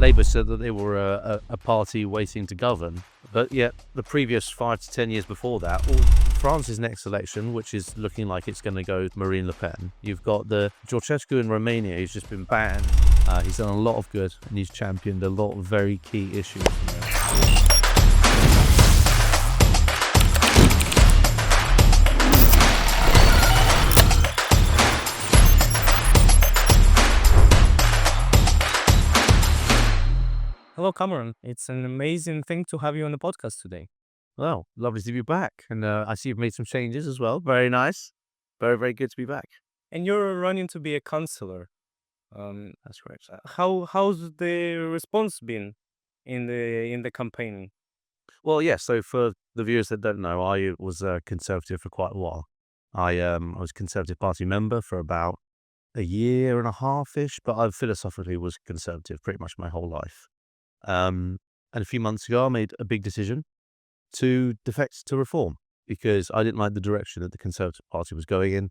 Labour said that they were a party waiting to govern, but yet the previous 5 to 10 years before that, France's next election, which is looking like it's going to go Marine Le Pen, you've got the Ceausescu in Romania, who's just been banned. He's done a lot of good, and he's championed a lot of very key issues. Hello, Cameron. It's an amazing thing to have you on the podcast today. Well, lovely to be back, and I see you've made some changes as well. Very nice, very, very good to be back. And you're running to be a councillor. That's correct. How's the response been in the campaigning? Well, yeah. So for the viewers that don't know, I was a Conservative for quite a while. I was a Conservative Party member for about a year and a half ish, but I philosophically was Conservative pretty much my whole life. And a few months ago, I made a big decision to defect to Reform because I didn't like the direction that the Conservative Party was going in.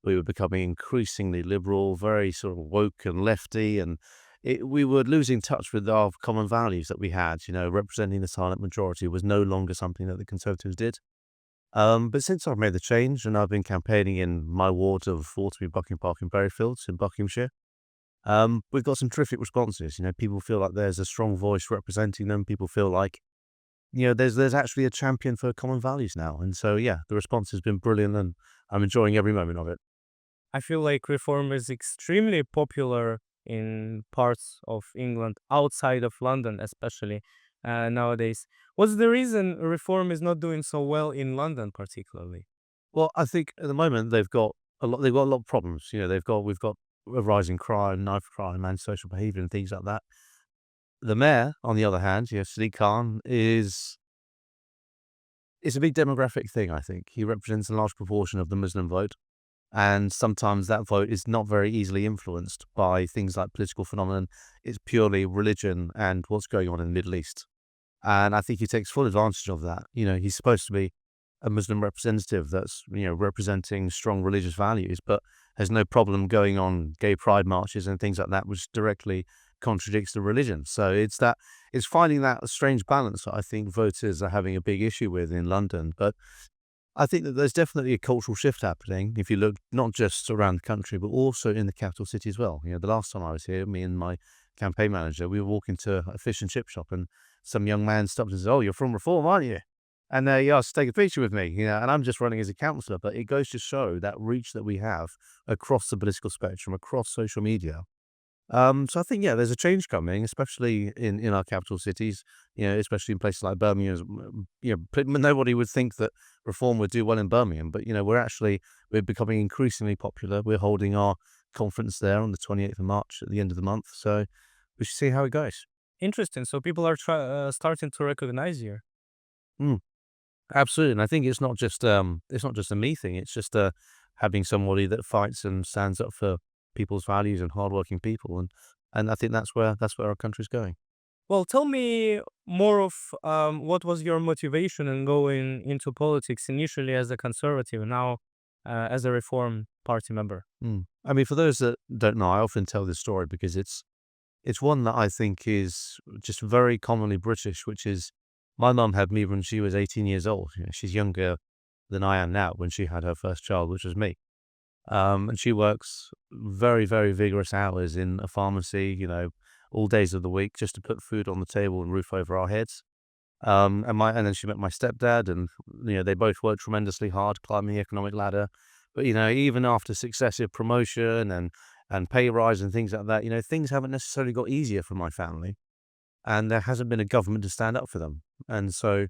We were becoming increasingly liberal, very sort of woke and lefty, and we were losing touch with our common values that we had. Representing the silent majority was no longer something that the Conservatives did. But since I've made the change and I've been campaigning in my ward of Waterby, Buckingham Park and Berryfields in Buckinghamshire, we've got some terrific responses. People feel like there's a strong voice representing them. People feel like, there's actually a champion for common values now. And so, yeah, the response has been brilliant and I'm enjoying every moment of it. I feel like Reform is extremely popular in parts of England, outside of London, especially nowadays. What's the reason Reform is not doing so well in London, particularly? Well, I think at the moment they've got a lot of problems. We've got a rising crime, knife crime, antisocial behaviour and things like that. The mayor, on the other hand, Sadiq Khan, it's a big demographic thing, I think. He represents a large proportion of the Muslim vote. And sometimes that vote is not very easily influenced by things like political phenomenon. It's purely religion and what's going on in the Middle East. And I think he takes full advantage of that. He's supposed to be a Muslim representative that's, representing strong religious values, but has no problem going on gay pride marches and things like that, which directly contradicts the religion. So it's finding that strange balance that I think voters are having a big issue with in London. But I think that there's definitely a cultural shift happening if you look not just around the country, but also in the capital city as well. The last time I was here, me and my campaign manager, we were walking to a fish and chip shop and some young man stopped and said, "Oh, you're from Reform, aren't you?" And he asked to take a picture with me, and I'm just running as a councillor, but it goes to show that reach that we have across the political spectrum, across social media. So I think, yeah, there's a change coming, especially in our capital cities, especially in places like Birmingham. Nobody would think that Reform would do well in Birmingham, but, we're becoming increasingly popular. We're holding our conference there on the 28th of March at the end of the month. So we should see how it goes. Interesting. So people are starting to recognize you. Mm, absolutely. And I think it's not just a me thing. It's just having somebody that fights and stands up for people's values and hardworking people, and I think that's where our country's going. Well, tell me more of what was your motivation in going into politics initially as a conservative, now as a Reform Party member. I mean, for those that don't know, I often tell this story because it's one that I think is just very commonly British, which is my mum had me when she was 18 years old. She's younger than I am now when she had her first child, which was me. And she works very, very vigorous hours in a pharmacy, all days of the week just to put food on the table and roof over our heads. And then she met my stepdad and, they both worked tremendously hard climbing the economic ladder. But, even after successive promotion and pay rise and things like that, things haven't necessarily got easier for my family. And there hasn't been a government to stand up for them. And so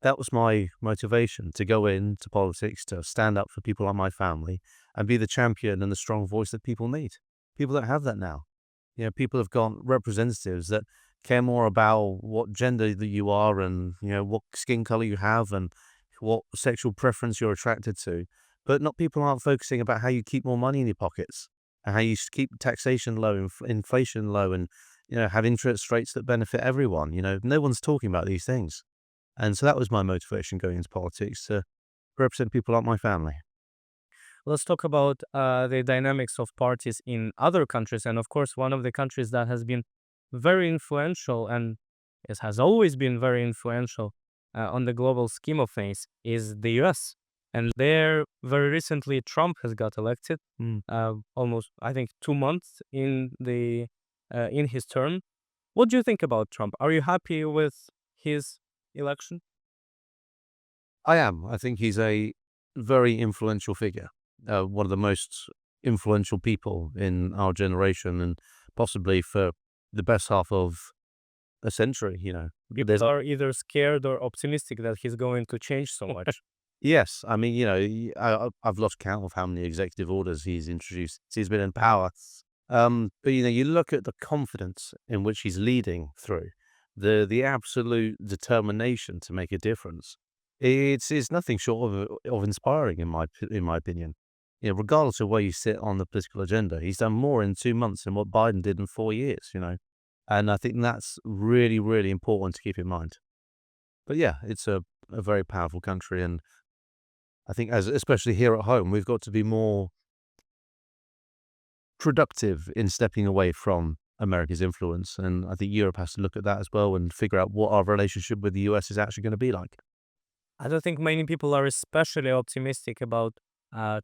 that was my motivation to go into politics, to stand up for people like my family and be the champion and the strong voice that people need. People don't have that now. People have got representatives that care more about what gender that you are and, what skin color you have and what sexual preference you're attracted to. But not people aren't focusing about how you keep more money in your pockets and how you keep taxation low, inflation low, and, have interest rates that benefit everyone. No one's talking about these things. And so that was my motivation going into politics, to represent people like my family. Let's talk about the dynamics of parties in other countries. And of course, one of the countries that has been very influential, and it has always been very influential on the global scheme of things, is the US. And there, very recently, Trump has got elected, Mm. almost, I think, 2 months in his term. What do you think about Trump? Are you happy with his election? I am. I think he's a very influential figure, one of the most influential people in our generation, and possibly for the best half of a century. There's People are either scared or optimistic that he's going to change so much. yes, I mean, I've lost count of how many executive orders he's introduced since he's been in power. But you look at the confidence in which he's leading through, the absolute determination to make a difference. It's nothing short of inspiring in my opinion. Regardless of where you sit on the political agenda, he's done more in 2 months than what Biden did in 4 years. And I think that's really, really important to keep in mind. But yeah, it's a very powerful country, and I think especially here at home, we've got to be more productive in stepping away from America's influence. And I think Europe has to look at that as well and figure out what our relationship with the US is actually going to be like. I don't think many people are especially optimistic about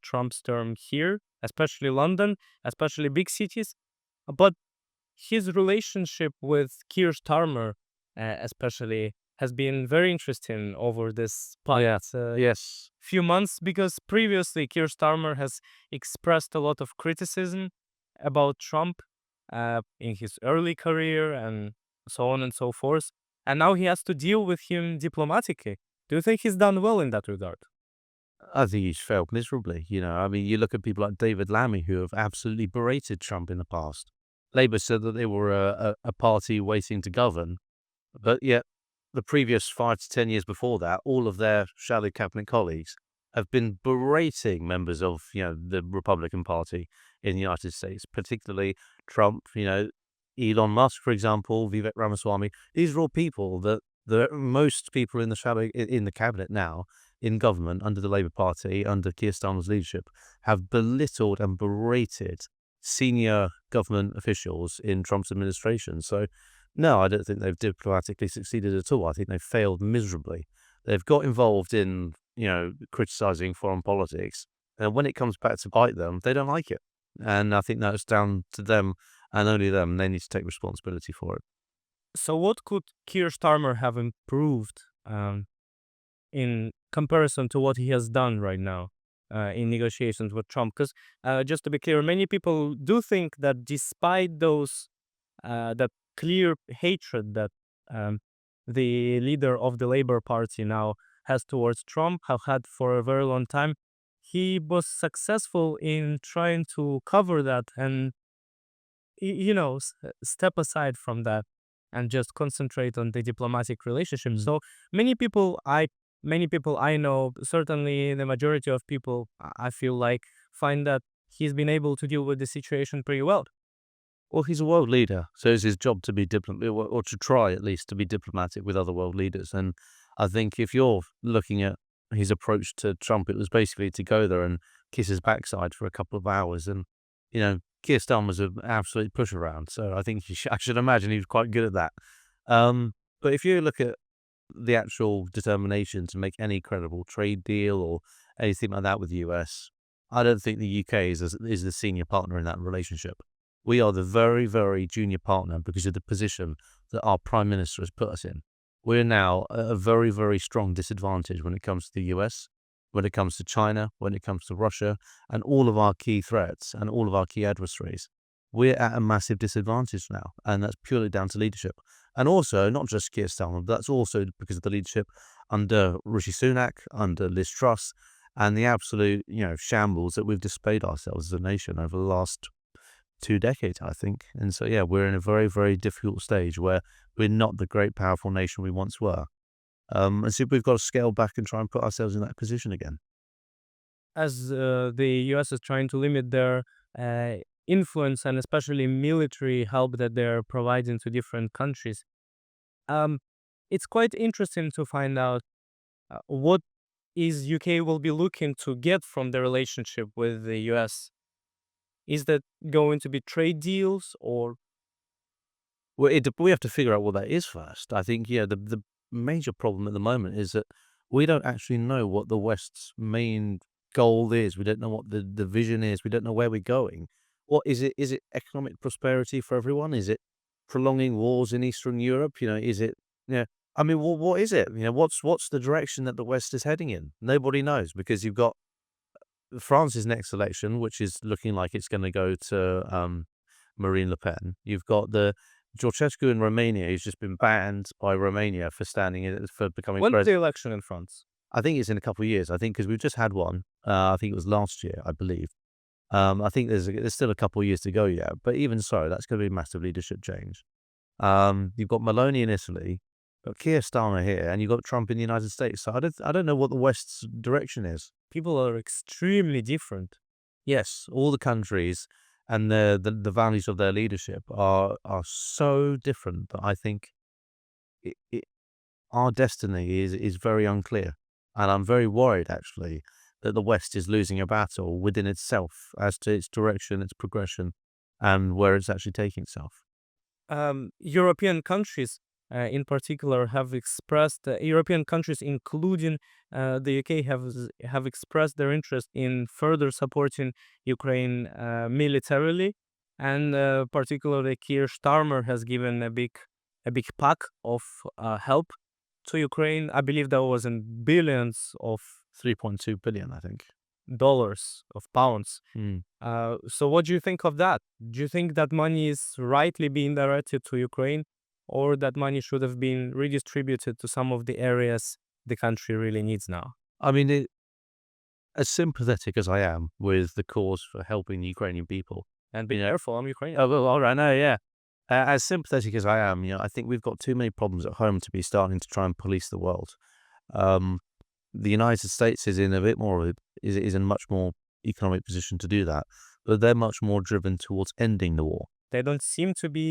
Trump's term here, especially London, especially big cities. But his relationship with Keir Starmer, especially, has been very interesting over this Yeah. past Yes. few months, because previously Keir Starmer has expressed a lot of criticism about Trump in his early career and so on and so forth. And now he has to deal with him diplomatically. Do you think he's done well in that regard? I think he's failed miserably. I mean, you look at people like David Lammy who have absolutely berated Trump in the past. Labour said that they were a party waiting to govern, but yet the previous 5 to 10 years before that, all of their shadow cabinet colleagues have been berating members of the Republican Party in the United States, particularly Trump. Elon Musk, for example, Vivek Ramaswamy. These are all people that most people in the in the cabinet now in government under the Labour Party under Keir Starmer's leadership have belittled and berated senior government officials in Trump's administration. So no, I don't think they've diplomatically succeeded at all. I think they've failed miserably. They've got involved in, criticizing foreign politics. And when it comes back to bite them, they don't like it. And I think that's down to them and only them. They need to take responsibility for it. So, what could Keir Starmer have improved in comparison to what he has done right now in negotiations with Trump? Because just to be clear, many people do think that despite that clear hatred that um, the leader of the Labour Party now has towards Trump, have had for a very long time, he was successful in trying to cover that and step aside from that and just concentrate on the diplomatic relationship. So many people I many people I know, certainly the majority of people, I feel like, find that he's been able to deal with the situation pretty well. Well, he's a world leader, so it's his job to be diplomatic, or to try at least to be diplomatic with other world leaders. And I think if you're looking at his approach to Trump, it was basically to go there and kiss his backside for a couple of hours. And Keir Starmer's an absolute push around, so I think I should imagine he was quite good at that. But if you look at the actual determination to make any credible trade deal or anything like that with the US, I don't think the UK is the senior partner in that relationship. We are the very, very junior partner because of the position that our Prime Minister has put us in. We're now at a very, very strong disadvantage when it comes to the US, when it comes to China, when it comes to Russia, and all of our key threats and all of our key adversaries. We're at a massive disadvantage now, and that's purely down to leadership. And also, not just Keir Starmer, but that's also because of the leadership under Rishi Sunak, under Liz Truss, and the absolute, shambles that we've displayed ourselves as a nation over the last 2 decades, I think. And so, yeah, we're in a very, very difficult stage where we're not the great, powerful nation we once were. And so we've got to scale back and try and put ourselves in that position again. As the US is trying to limit their uh, influence and especially military help that they're providing to different countries, um, it's quite interesting to find out what is UK will be looking to get from the relationship with the US. Is that going to be trade deals, or Well, we have to figure out what that is first. I think, yeah, the major problem at the moment is that we don't actually know what the West's main goal is. We don't know what the vision is. We don't know where we're going. What is it? Is it economic prosperity for everyone? Is it prolonging wars in Eastern Europe? Is it, I mean, what is it? What's the direction that the West is heading in? Nobody knows, because you've got France's next election, which is looking like it's going to go to Marine Le Pen. You've got the Ceausescu in Romania, who's just been banned by Romania for for becoming When's the president. election in France? I think it's in a couple of years. I think because we've just had one. I think it was last year, I believe. I think there's still a couple of years to go yet. But even so, that's going to be a massive leadership change. You've got Meloni in Italy, got Keir Starmer here, and you've got Trump in the United States. So I don't know what the West's direction is. People are extremely different. Yes, all the countries and the values of their leadership are so different that I think it our destiny is very unclear, and I'm very worried actually that the West is losing a battle within itself as to its direction, its progression, and where it's actually taking itself. European countries, in particular, European countries, including the UK, have expressed their interest in further supporting Ukraine militarily, and particularly Keir Starmer has given a big pack of help to Ukraine. I believe that was in billions of 3.2 billion, I think. dollars, of pounds. Hmm. So what do you think of that? Do you think that money is rightly being directed to Ukraine, or that money should have been redistributed to some of the areas the country really needs now? I mean, as sympathetic as I am with the cause for helping the Ukrainian people, And be you know, careful, I'm Ukrainian. oh, well, all right, no, yeah. As sympathetic as I am, I think we've got too many problems at home to be starting to try and police the world. Um, the United States is in a bit more of is in a much more economic position to do that, but they're much more driven towards ending the war. They don't seem to be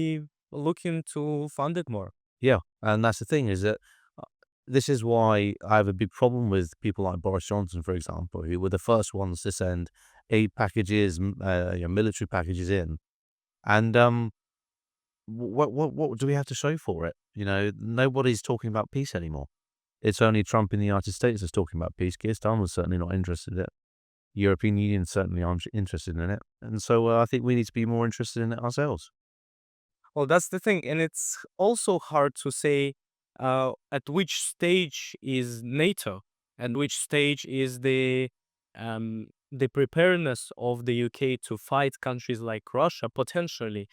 looking to fund it more. Yeah, and that's the thing, is that uh, this is why I have a big problem with people like Boris Johnson, for example, who were the first ones to send aid packages, military packages in, and what do we have to show for it? Nobody's talking about peace anymore. It's only Trump in the United States that's talking about peace. Keir Starmer's certainly not interested in it. European Union certainly aren't interested in it. And so I think we need to be more interested in it ourselves. Well, that's the thing, and it's also hard to say at which stage is NATO, and which stage is the preparedness of the UK to fight countries like Russia potentially.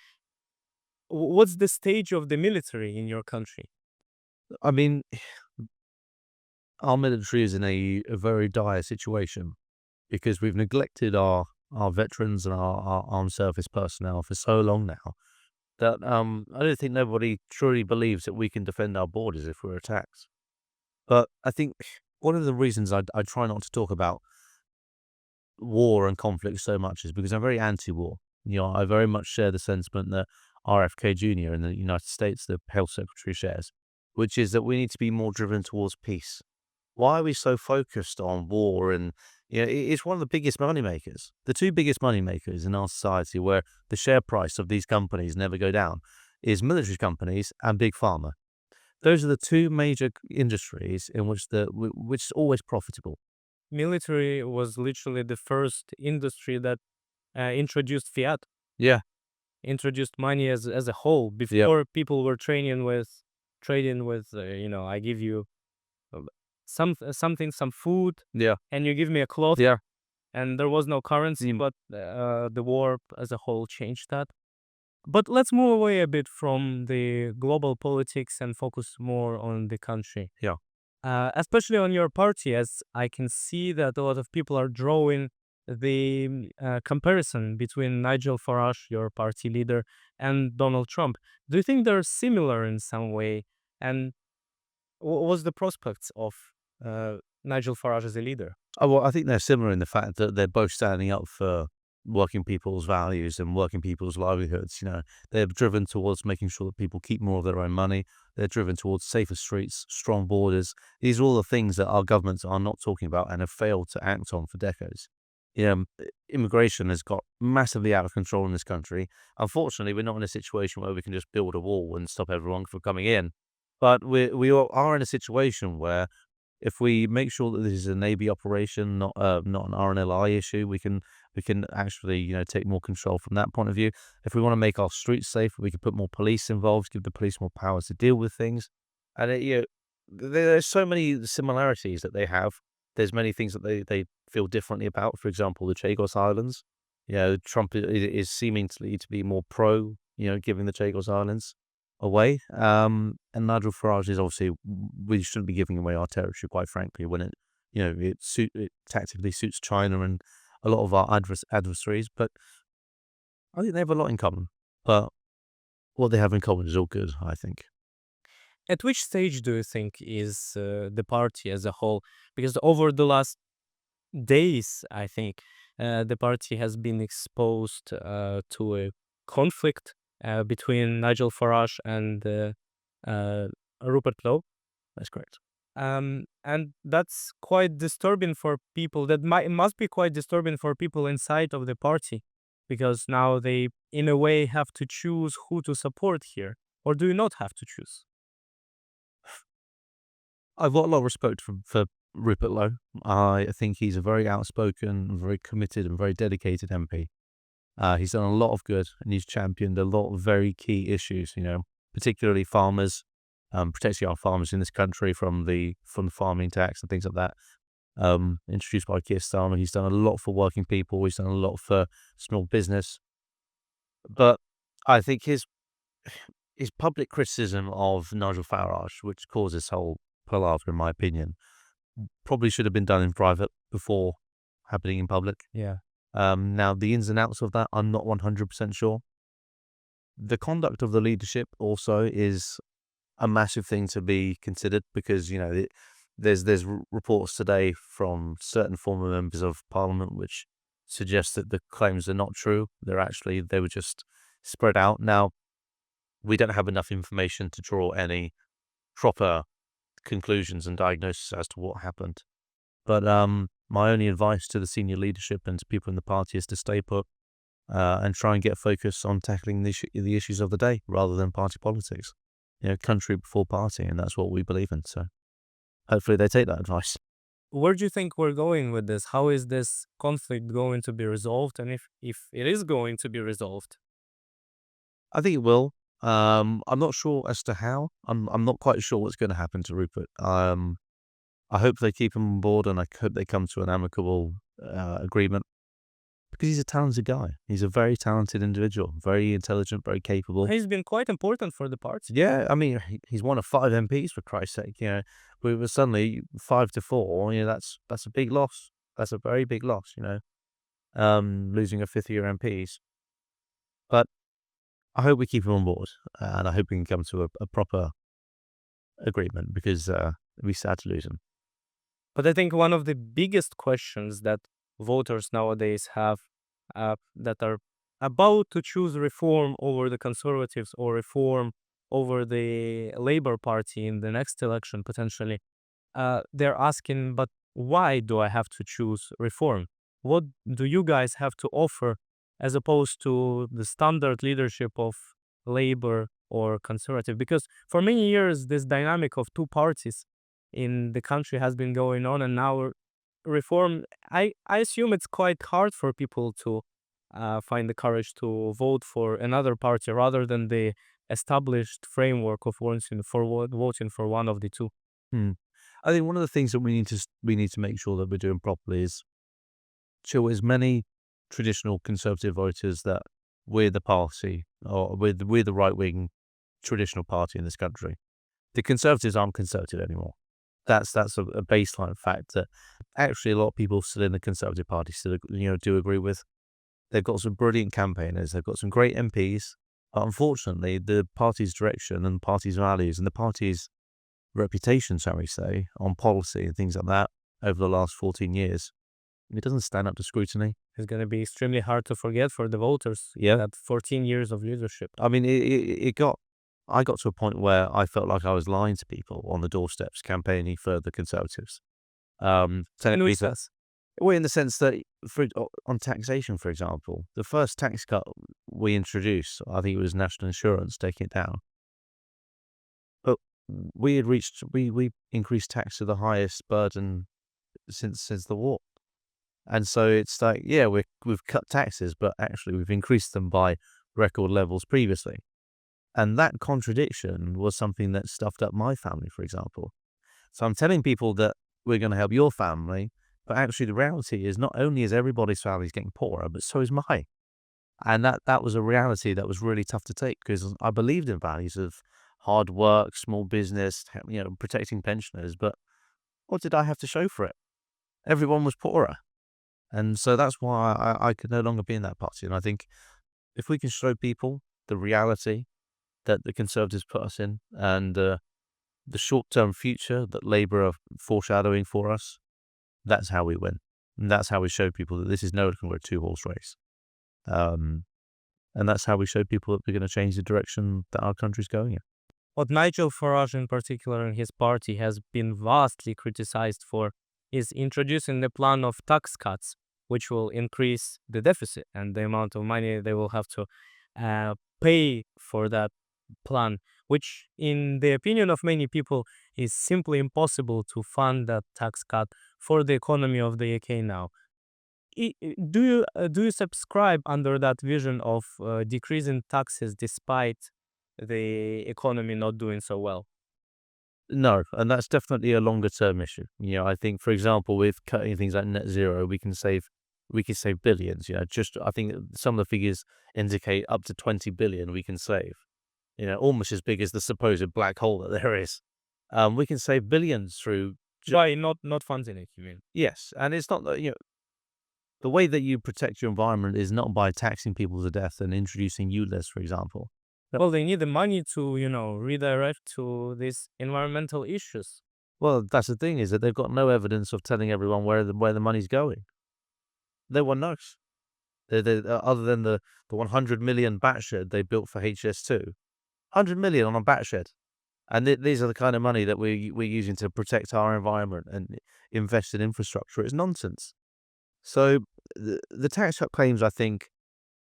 What's the stage of the military in your country? I mean, our military is in a very dire situation because we've neglected our veterans and our armed service personnel for so long now that I don't think nobody truly believes that we can defend our borders if we're attacked. But I think one of the reasons I try not to talk about war and conflict so much is because I'm very anti-war. I very much share the sentiment that RFK Jr. in the United States, the health secretary, shares, which is that we need to be more driven towards peace. Why are we so focused on war? And it's one of the biggest moneymakers. The two biggest moneymakers in our society, where the share price of these companies never go down, is military companies and big pharma. Those are the two major industries in which is always profitable. Military was literally the first industry that introduced fiat, Yeah. introduced money as a whole. Yeah. Before, people were trading with I give you uh, something, some food, Yeah. and you give me a cloth, Yeah. and there was no currency. Mm. But the war as a whole changed that. But let's move away a bit from the global politics and focus more on the country. Yeah. Especially on your party, as I can see that a lot of people are drawing the comparison between Nigel Farage, your party leader, and Donald Trump. Do you think they're similar in some way? And what's the prospects of Nigel Farage as a leader? Oh, well, I think they're similar in the fact that they're both standing up for working people's values and working people's livelihoods. They're driven towards making sure that people keep more of their own money. They're driven towards safer streets, strong borders. These are all the things that our governments are not talking about and have failed to act on for decades. Immigration has got massively out of control in this country. Unfortunately, we're not in a situation where we can just build a wall and stop everyone from coming in. But we are in a situation where if we make sure that this is a Navy operation, not an RNLI issue, we can actually take more control from that point of view. If we want to make our streets safer, we can put more police involved, give the police more powers to deal with things. And there's so many similarities that they have. There's many things that they feel differently about. For example, the Chagos Islands. Trump is seeming to be more pro, giving the Chagos Islands away. And Nigel Farage is obviously, we shouldn't be giving away our territory, quite frankly, when it tactically suits China and a lot of our adversaries. But I think they have a lot in common. But what they have in common is all good, I think. At which stage do you think is the party as a whole? Because over the last days, I think the party has been exposed to a conflict between Nigel Farage and uh, Rupert Lowe. That's correct. And that's quite disturbing for people. That must be quite disturbing for people inside of the party, because now they, in a way, have to choose who to support here, or do you not have to choose? I've got a lot of respect for Rupert Lowe. I think he's a very outspoken, very committed, and very dedicated MP. He's done a lot of good, and he's championed a lot of very key issues. Particularly farmers, protecting our farmers in this country from the farming tax and things like that. Introduced by Keir Starmer. He's done a lot for working people. He's done a lot for small business. But I think his public criticism of Nigel Farage, which caused this whole palaver, in my opinion, probably should have been done in private before happening in public. Yeah. Now, the ins and outs of that, I'm not 100% sure. The conduct of the leadership also is a massive thing to be considered, because there's reports today from certain former members of Parliament which suggest that the claims are not true. They were just spread out. Now, we don't have enough information to draw any proper conclusions and diagnosis as to what happened. But my only advice to the senior leadership and to people in the party is to stay put and try and get focus on tackling the issues of the day rather than party politics. Country before party, and that's what we believe in. So hopefully they take that advice. Where do you think we're going with this? How is this conflict going to be resolved? And if it is going to be resolved? I think it will. I'm not sure as to how. I'm not quite sure what's going to happen to Rupert. I hope they keep him on board, and I hope they come to an amicable agreement, because he's a talented guy. He's a very talented individual, very intelligent, very capable. He's been quite important for the party. Yeah, I mean, he's one of 5 MPs, for Christ's sake. We were suddenly 5-4. That's a big loss. That's a very big loss. Losing a 5th-year MPs. But I hope we keep him on board, and I hope we can come to a proper agreement, because it'd be sad to lose him. But I think one of the biggest questions that voters nowadays have, that are about to choose reform over the Conservatives or reform over the Labour Party in the next election, potentially, they're asking, but why do I have to choose reform? What do you guys have to offer as opposed to the standard leadership of Labour or Conservative? Because for many years, this dynamic of two parties in the country has been going on, and now reform, I assume it's quite hard for people to find the courage to vote for another party rather than the established framework of voting for one of the two. Hmm. I think one of the things that we need to make sure that we're doing properly is show as many traditional Conservative voters that we're the party, or we're the right wing traditional party in this country. The Conservatives aren't Conservative anymore. That's a baseline fact that actually a lot of people still in the Conservative Party still do agree with. They've got some brilliant campaigners. They've got some great MPs. But unfortunately, the party's direction and the party's values and the party's reputation, shall we say, on policy and things like that over the last 14 years, it doesn't stand up to scrutiny. It's going to be extremely hard to forget for the voters. Yeah. That 14 years of leadership. I mean, I got to a point where I felt like I was lying to people on the doorsteps campaigning for the Conservatives. In Telling which people, sense? Well, in the sense that on taxation, for example, the first tax cut we introduced, I think it was national insurance taking it down. But we increased tax to the highest burden since the war. And so it's like, yeah, we've cut taxes, but actually we've increased them by record levels previously. And that contradiction was something that stuffed up my family, for example. So I'm telling people that we're going to help your family, but actually the reality is not only is everybody's families getting poorer, but so is mine. And that was a reality that was really tough to take because I believed in values of hard work, small business, protecting pensioners. But what did I have to show for it? Everyone was poorer. And so that's why I could no longer be in that party. And I think if we can show people the reality that the Conservatives put us in and the short-term future that Labour are foreshadowing for us, that's how we win. And that's how we show people that this is no longer a two-horse race. And that's how we show people that we're going to change the direction that our country's going in. What Nigel Farage in particular and his party has been vastly criticized for is introducing the plan of tax cuts, which will increase the deficit and the amount of money they will have to pay for that plan, which in the opinion of many people is simply impossible to fund that tax cut for the economy of the UK now. Do you subscribe under that vision of decreasing taxes despite the economy not doing so well? No, and that's definitely a longer term issue. I think, for example, with cutting things like net zero, we can save billions. Just I think some of the figures indicate up to 20 billion we can save. Almost as big as the supposed black hole that there is. We can save billions through. Why not funding it, you mean? Yes, and it's not that the way that you protect your environment is not by taxing people to death and introducing ULEZ, for example. Well, they need the money to, redirect to these environmental issues. Well, that's the thing is that they've got no evidence of telling everyone where the money's going. No one knows. Other than the 100 million bat shed they built for HS2, 100 million on a bat shed, and these are the kind of money that we're using to protect our environment and invest in infrastructure. It's nonsense. So the tax cut claims, I think,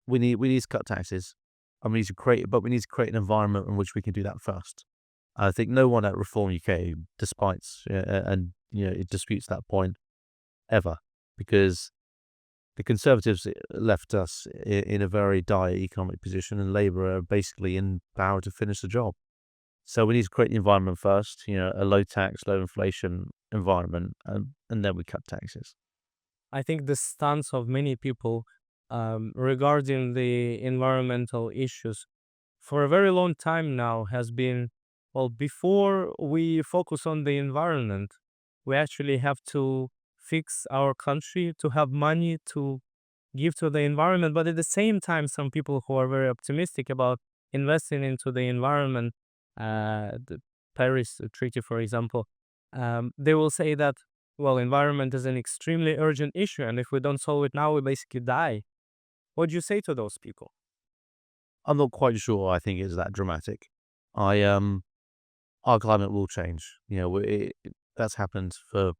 we need to cut taxes, and we need to create an environment in which we can do that first. I think no one at Reform UK disputes it disputes that point ever, because the Conservatives left us in a very dire economic position, and Labour are basically in power to finish the job. So we need to create the environment first, a low tax, low inflation environment, and then we cut taxes. I think the stance of many people regarding the environmental issues for a very long time now has been, well, before we focus on the environment, we actually have to fix our country to have money to give to the environment. But at the same time, some people who are very optimistic about investing into the environment, the Paris Treaty, for example, they will say that, well, environment is an extremely urgent issue, and if we don't solve it now, we basically die. What do you say to those people? I'm not quite sure. I think it's that dramatic. Our climate will change. That's happened for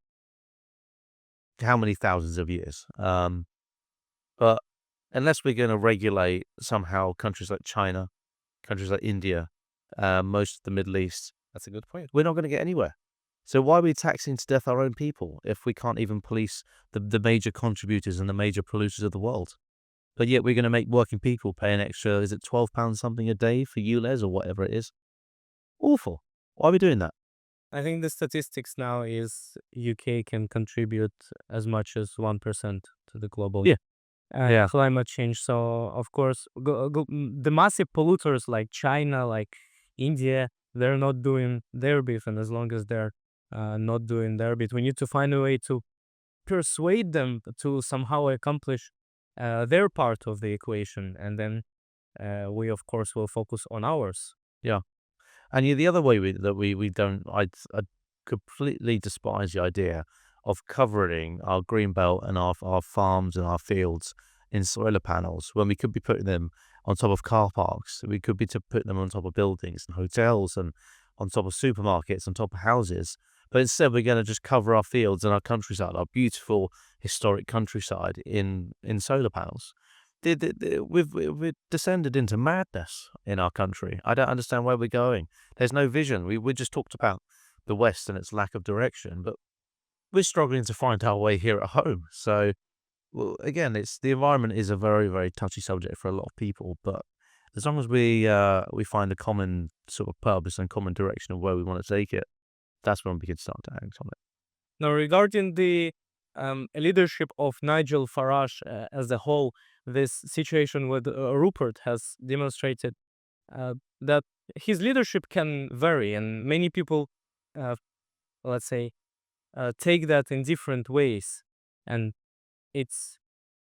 how many thousands of years. But unless we're going to regulate somehow countries like China, countries like India, most of the Middle East, that's a good point. We're not going to get anywhere. So why are we taxing to death our own people if we can't even police the major contributors and the major polluters of the world? But yet we're going to make working people pay an extra, is it £12 something a day for ULEZ or whatever it is? Awful. Why are we doing that? I think the statistics now is UK can contribute as much as 1% to the global Yeah. climate change. So, of course, the massive polluters like China, like India, they're not doing their bit. And as long as they're not doing their bit, we need to find a way to persuade them to somehow accomplish their part of the equation. And then we, of course, will focus on ours. Yeah. And the other way we don't, I completely despise the idea of covering our green belt and our farms and our fields in solar panels when we could be putting them on top of car parks. We could be putting them on top of buildings and hotels and on top of supermarkets, on top of houses. But instead, we're going to just cover our fields and our countryside, our beautiful historic countryside, in solar panels. We've descended into madness in our country. I don't understand where we're going. There's no vision. We just talked about the West and its lack of direction, but we're struggling to find our way here at home. So, well, again, it's the environment is a very, very touchy subject for a lot of people, but as long as we find a common sort of purpose and common direction of where we want to take it, that's when we can start to act on it. Now, regarding the leadership of Nigel Farage as a whole, this situation with Rupert has demonstrated that his leadership can vary, and many people, uh, let's say, take that in different ways. And it's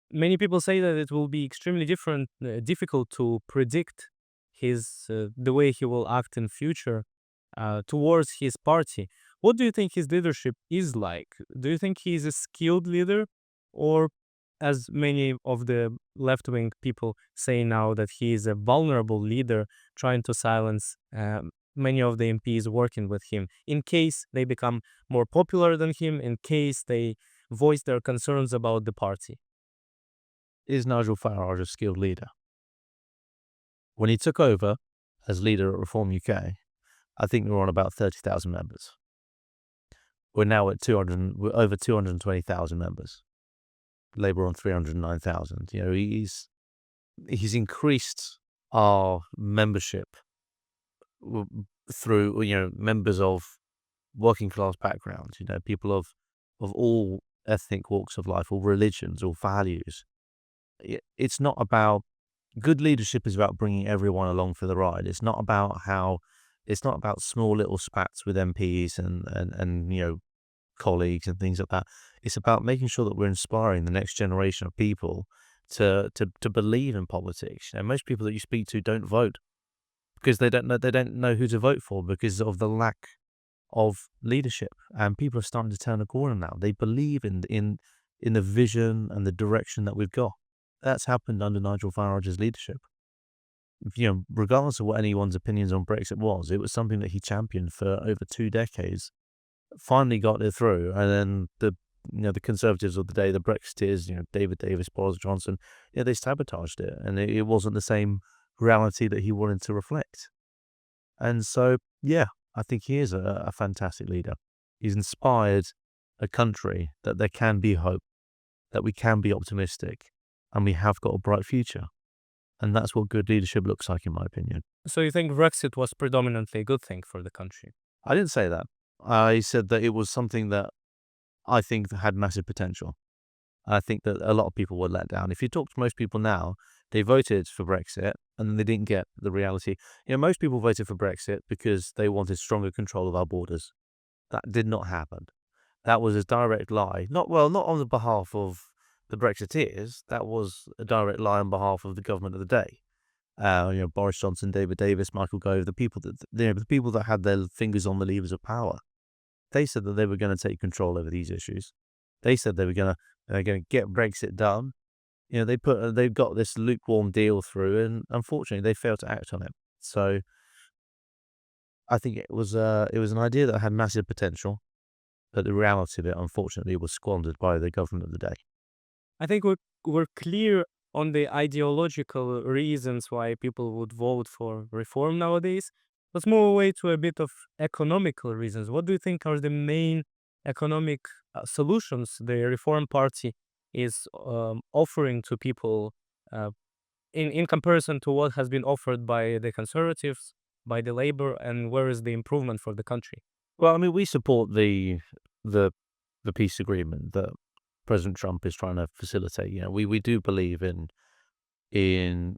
many people say that it will be extremely difficult to predict the way he will act in future towards his party. What do you think his leadership is like? Do you think he is a skilled leader, or as many of the left wing people say now, that he is a vulnerable leader trying to silence many of the MPs working with him in case they become more popular than him, in case they voice their concerns about the party? Is Nigel Farage a skilled leader? When he took over as leader at Reform UK, I think we were on about 30,000 members. We're now at we're over 220,000 members. Labour on 309,000. You know, he's increased our membership through, you know, members of working class backgrounds, you know, people of all ethnic walks of life, all religions, all values. It's not about good leadership is about bringing everyone along for the ride. It's not about small little spats with MPs and you know, colleagues and things like that. It's about making sure that we're inspiring the next generation of people to believe in politics. You know, most people that you speak to don't vote because they don't know who to vote for because of the lack of leadership. And people are starting to turn a corner now. They believe in the vision and the direction that we've got. That's happened under Nigel Farage's leadership. You know, regardless of what anyone's opinions on Brexit was, it was something that he championed for over 2 decades. Finally got it through, and then the Conservatives of the day, the Brexiteers, you know, David Davis, Boris Johnson, yeah, they sabotaged it, and it wasn't the same reality that he wanted to reflect. And so, yeah, I think he is a fantastic leader. He's inspired a country that there can be hope, that we can be optimistic, and we have got a bright future. And that's what good leadership looks like, in my opinion. So you think Brexit was predominantly a good thing for the country? I didn't say that. I said that it was something that I think had massive potential. I think that a lot of people were let down. If you talk to most people now, they voted for Brexit and they didn't get the reality. You know, most people voted for Brexit because they wanted stronger control of our borders. That did not happen. That was a direct lie. Not on the behalf of the Brexiteers. That was a direct lie on behalf of the government of the day. You know, Boris Johnson, David Davis, Michael Gove, the people that had their fingers on the levers of power. They said that they were going to take control over these issues. They said they're going to get Brexit done. You know, they've got this lukewarm deal through, and unfortunately, they failed to act on it. So, I think it was an idea that had massive potential, but the reality of it, unfortunately, was squandered by the government of the day. I think we're clear on the ideological reasons why people would vote for reform nowadays. Let's move away to a bit of economical reasons. What do you think are the main economic solutions the Reform Party is offering to people in comparison to what has been offered by the Conservatives, by the Labour, and where is the improvement for the country? Well, I mean, we support the peace agreement that President Trump is trying to facilitate. You know, we do believe in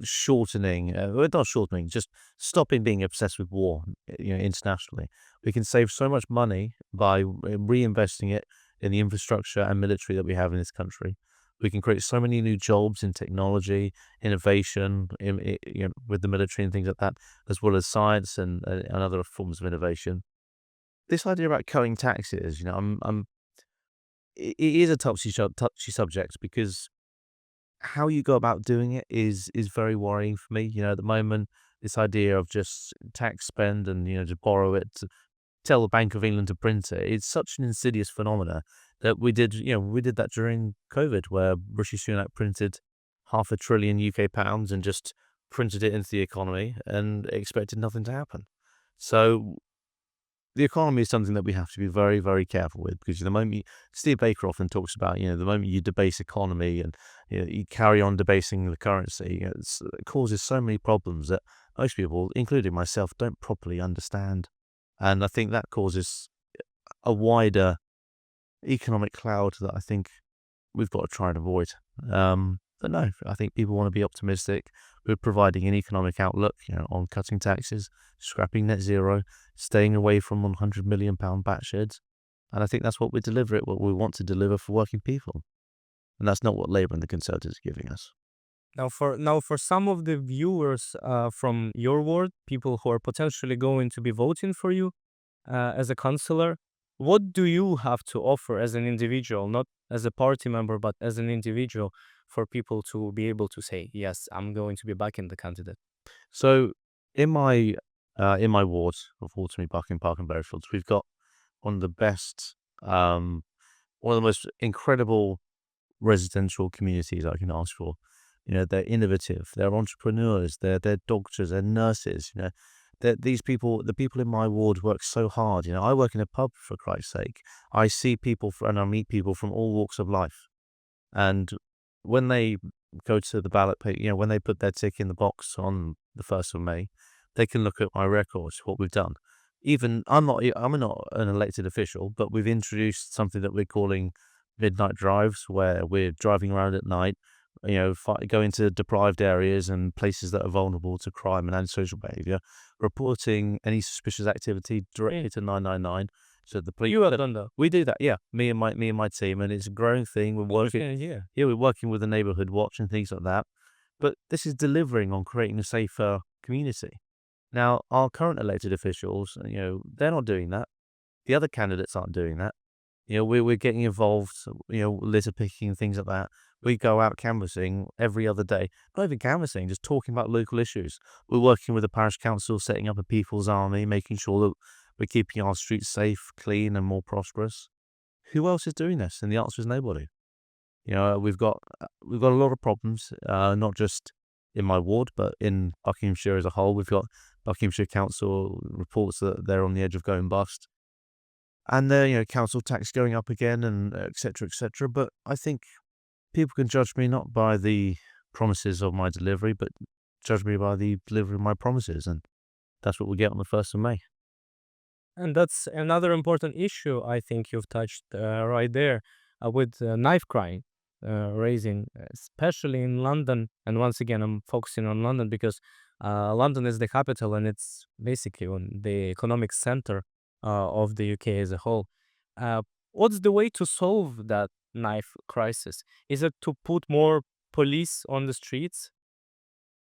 shortening, well, not shortening, just stopping being obsessed with war, you know, internationally. We can save so much money by reinvesting it in the infrastructure and military that we have in this country. We can create so many new jobs in technology, innovation, you know, with the military and things like that, as well as science and other forms of innovation. This idea about cutting taxes, you know, it is a touchy subject because how you go about doing it is very worrying for me. You know, at the moment, this idea of just tax spend and, you know, just borrow it tell the Bank of England to print it. It's such an insidious phenomena that we did that during COVID, where Rishi Sunak printed £500 billion UK pounds and just printed it into the economy and expected nothing to happen. So the economy is something that we have to be very, very careful with, because the moment Steve Baker often talks about, the moment you debase economy and you carry on debasing the currency, it causes so many problems that most people, including myself, don't properly understand. And I think that causes a wider economic cloud that I think we've got to try and avoid. But no, I think people want to be optimistic. We're providing an economic outlook, on cutting taxes, scrapping net zero, staying away from £100 million bat sheds. And I think that's what what we want to deliver for working people. And that's not what Labour and the Conservatives are giving us. Now for some of the viewers from your ward, people who are potentially going to be voting for you as a councillor, what do you have to offer as an individual, not as a party member, but as an individual, for people to be able to say, yes, I'm going to be backing the candidate? So in my ward of Waterloo, Buckingham Park and Berryfields, we've got one of the best, one of the most incredible residential communities I can ask for. They're innovative, they're entrepreneurs, they're doctors, they're nurses. These people, the people in my ward work so hard. I work in a pub, for Christ's sake. I see people and I meet people from all walks of life. And when they go to the ballot paper, when they put their tick in the box on the 1st of May, they can look at my records, what we've done. Even I'm not an elected official, but we've introduced something that we're calling midnight drives, where we're driving around at night, going to deprived areas and places that are vulnerable to crime and antisocial behaviour, reporting any suspicious activity directly to 999. So the police. You have done that. We do that, yeah. Me and my team, and it's a growing thing. We're working. Yeah. Yeah, we're working with the neighbourhood watch and things like that. But this is delivering on creating a safer community. Now, our current elected officials, they're not doing that. The other candidates aren't doing that. We're getting involved, litter picking and things like that. We go out canvassing every other day. Not even canvassing, just talking about local issues. We're working with the parish council, setting up a people's army, making sure that we're keeping our streets safe, clean, and more prosperous. Who else is doing this? And the answer is nobody. We've got a lot of problems, not just in my ward, but in Buckinghamshire as a whole. We've got Buckinghamshire Council reports that they're on the edge of going bust. And the council tax going up again, and et cetera, et cetera. But I think people can judge me not by the promises of my delivery, but judge me by the delivery of my promises. And that's what we get on the 1st of May. And that's another important issue I think you've touched right there with knife crime raising, especially in London. And once again, I'm focusing on London because London is the capital and it's basically on the economic center of the UK as a whole. Uh, what's the way to solve that knife crisis? Is it to put more police on the streets?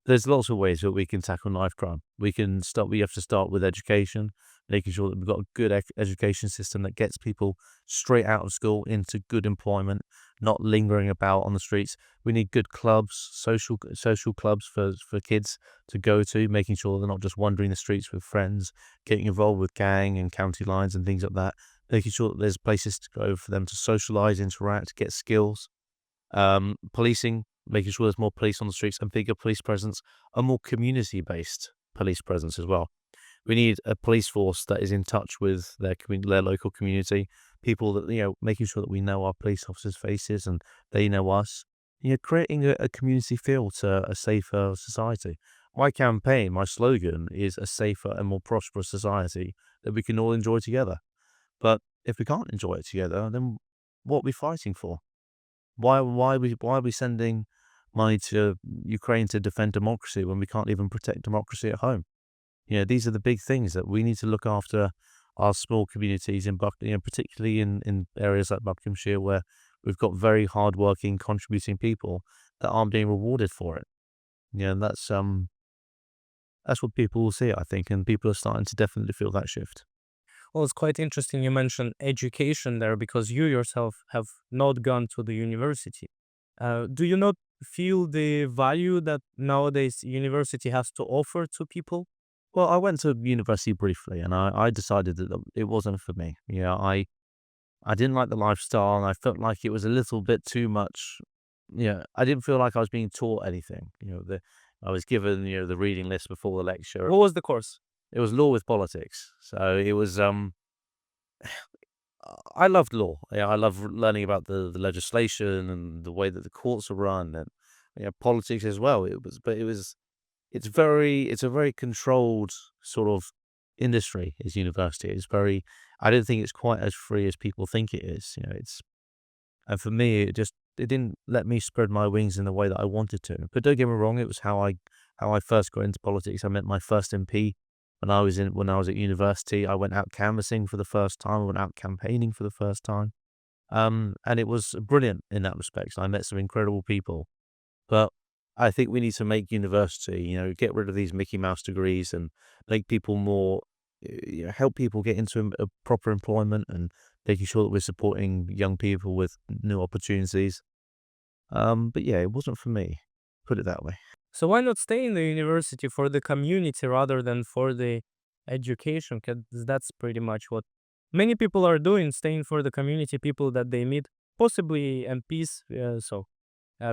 There's lots of ways that we can tackle knife crime. We have to start with education, making sure that we've got a good education system that gets people straight out of school into good employment, not lingering about on the streets. We need good clubs, social clubs for kids to go to, making sure they're not just wandering the streets with friends, getting involved with gang and county lines and things like that, making sure that there's places to go for them to socialise, interact, get skills. Policing, making sure there's more police on the streets, and bigger police presence, a more community-based police presence as well. We need a police force that is in touch with their local community, people that, making sure that we know our police officers' faces and they know us. Creating a community feel to a safer society. My campaign, my slogan is a safer and more prosperous society that we can all enjoy together. But if we can't enjoy it together, then what are we fighting for? Why are we sending money to Ukraine to defend democracy when we can't even protect democracy at home? These are the big things that we need to look after our small communities in particularly in areas like Buckinghamshire, where we've got very hardworking, contributing people that aren't being rewarded for it. And that's what people will see, I think, and people are starting to definitely feel that shift. Well, it's quite interesting you mentioned education there because you yourself have not gone to the university. Do you not feel the value that nowadays university has to offer to people? Well, I went to university briefly, and I decided that it wasn't for me. I didn't like the lifestyle, and I felt like it was a little bit too much. I didn't feel like I was being taught anything. I was given the reading list before the lecture. What was the course? It was law with politics, so it was. I loved law. I love learning about the legislation and the way that the courts are run, and politics as well. It's a very controlled sort of industry. Is university? I don't think it's quite as free as people think it is. And for me, it didn't let me spread my wings in the way that I wanted to. But don't get me wrong, it was how I first got into politics. I met my first MP when I was at university. I went out canvassing for the first time. I went out campaigning for the first time. And it was brilliant in that respect. I met some incredible people. But I think we need to make university, get rid of these Mickey Mouse degrees and make people more, help people get into a proper employment and making sure that we're supporting young people with new opportunities. But yeah, it wasn't for me, put it that way. So why not stay in the university for the community rather than for the education? Because that's pretty much what many people are doing, staying for the community, people that they meet, possibly MPs,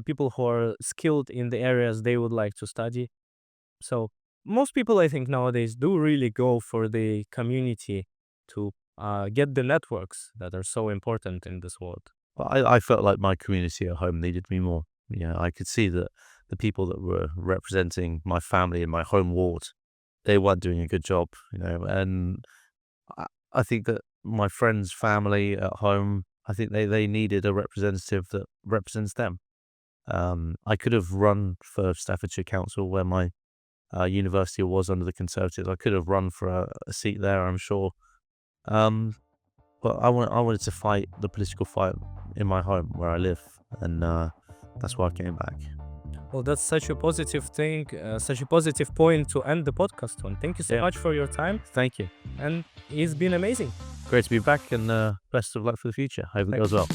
people who are skilled in the areas they would like to study. So most people, I think, nowadays do really go for the community to get the networks that are so important in this world. But I felt like my community at home needed me more. I could see that the people that were representing my family in my home ward, they weren't doing a good job, and I think that my friends' family at home, I think they needed a representative that represents them. I could have run for Staffordshire Council where my university was under the Conservatives. I could have run for a seat there, I'm sure. But I wanted to fight the political fight in my home where I live, and that's why I came back. Well, that's such a positive thing, such a positive point to end the podcast on. Thank you so much for your time, Thank you. and it's been amazing. Great to be back, and best of luck for the future. Hope it Thank goes well.